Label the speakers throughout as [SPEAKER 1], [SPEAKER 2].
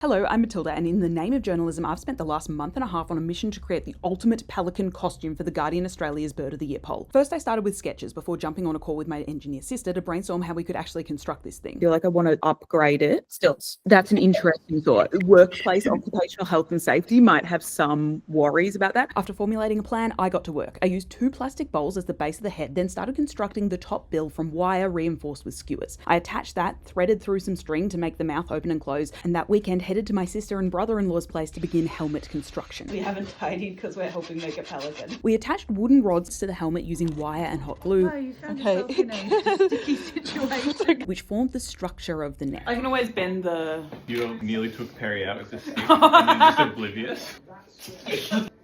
[SPEAKER 1] Hello, I'm Matilda, and in the name of journalism, I've spent the last month and a half on a mission to create the ultimate pelican costume for the Guardian Australia's Bird of the Year poll. First, I started with sketches before jumping on a call with my engineer sister to brainstorm how we could actually construct this thing.
[SPEAKER 2] I feel like I want to upgrade it. Stilts. That's an interesting thought. Workplace occupational health and safety might have some worries about that.
[SPEAKER 1] After formulating a plan, I got to work. I used 2 plastic bowls as the base of the head, then started constructing the top bill from wire reinforced with skewers. I attached that, threaded through some string to make the mouth open and close, and that weekend headed to my sister and brother-in-law's place to begin helmet construction.
[SPEAKER 3] We haven't tidied because we're helping make a pelican.
[SPEAKER 1] We attached wooden rods to the helmet using wire and hot glue.
[SPEAKER 3] Oh, you found yourself in a sticky situation.
[SPEAKER 1] Which formed the structure of the neck.
[SPEAKER 3] I can always bend the...
[SPEAKER 4] You nearly took Perry out with the stick and then just oblivious.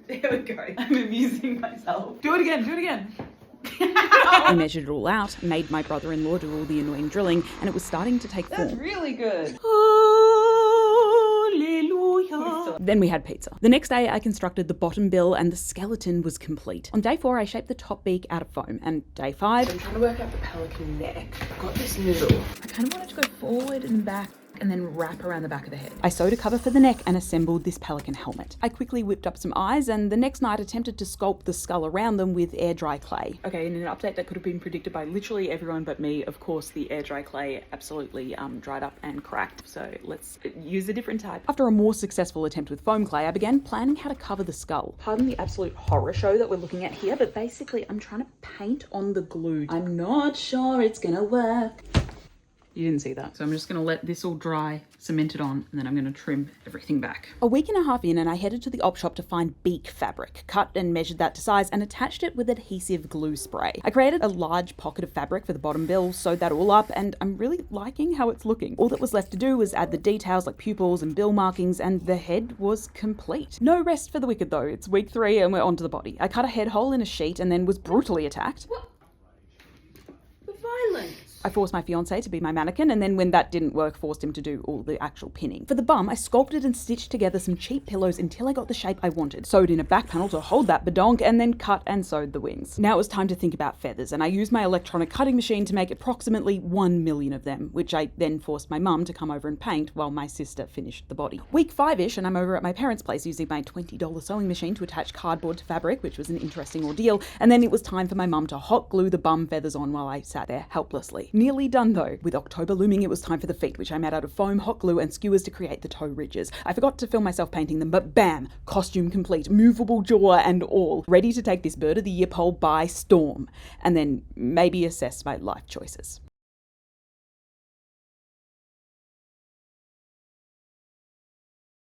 [SPEAKER 3] There we go. I'm amusing myself. Do it again.
[SPEAKER 1] I measured it all out, made my brother-in-law do all the annoying drilling, and it was starting to take
[SPEAKER 3] That's
[SPEAKER 1] form.
[SPEAKER 3] really good.
[SPEAKER 1] Then we had pizza. The next day, I constructed the bottom bill and the skeleton was complete. On day 4, I shaped the top beak out of foam, and day 5...
[SPEAKER 2] I'm trying to work out the pelican neck. I've got this noodle. I kind of wanted to go forward and back and then wrap around the back of the head.
[SPEAKER 1] I sewed a cover for the neck and assembled this pelican helmet. I quickly whipped up some eyes and the next night attempted to sculpt the skull around them with air dry clay.
[SPEAKER 2] Okay, in an update that could have been predicted by literally everyone but me, of course, the air dry clay absolutely dried up and cracked. So let's use a different type.
[SPEAKER 1] After a more successful attempt with foam clay, I began planning how to cover the skull.
[SPEAKER 2] Pardon the absolute horror show that we're looking at here, but basically I'm trying to paint on the glue. I'm not sure it's gonna work. You didn't see that. So I'm just gonna let this all dry, cement it on, and then I'm gonna trim everything back.
[SPEAKER 1] A week and a half in and I headed to the op shop to find beak fabric, cut and measured that to size and attached it with adhesive glue spray. I created a large pocket of fabric for the bottom bill, sewed that all up, and I'm really liking how it's looking. All that was left to do was add the details like pupils and bill markings, and the head was complete. No rest for the wicked though. It's week 3 and we're onto the body. I cut a head hole in a sheet and then was brutally attacked.
[SPEAKER 3] What? The violence.
[SPEAKER 1] I forced my fiance to be my mannequin, and then when that didn't work, forced him to do all the actual pinning. For the bum, I sculpted and stitched together some cheap pillows until I got the shape I wanted. Sewed in a back panel to hold that badonk, and then cut and sewed the wings. Now it was time to think about feathers, and I used my electronic cutting machine to make approximately 1 million of them, which I then forced my mum to come over and paint while my sister finished the body. Week 5-ish, and I'm over at my parents' place using my $20 sewing machine to attach cardboard to fabric, which was an interesting ordeal, and then it was time for my mum to hot glue the bum feathers on while I sat there helplessly. Nearly done though. With October looming, it was time for the feet, which I made out of foam, hot glue, and skewers to create the toe ridges. I forgot to film myself painting them, but bam! Costume complete, movable jaw and all. Ready to take this Bird of the Year poll by storm, and then maybe assess my life choices.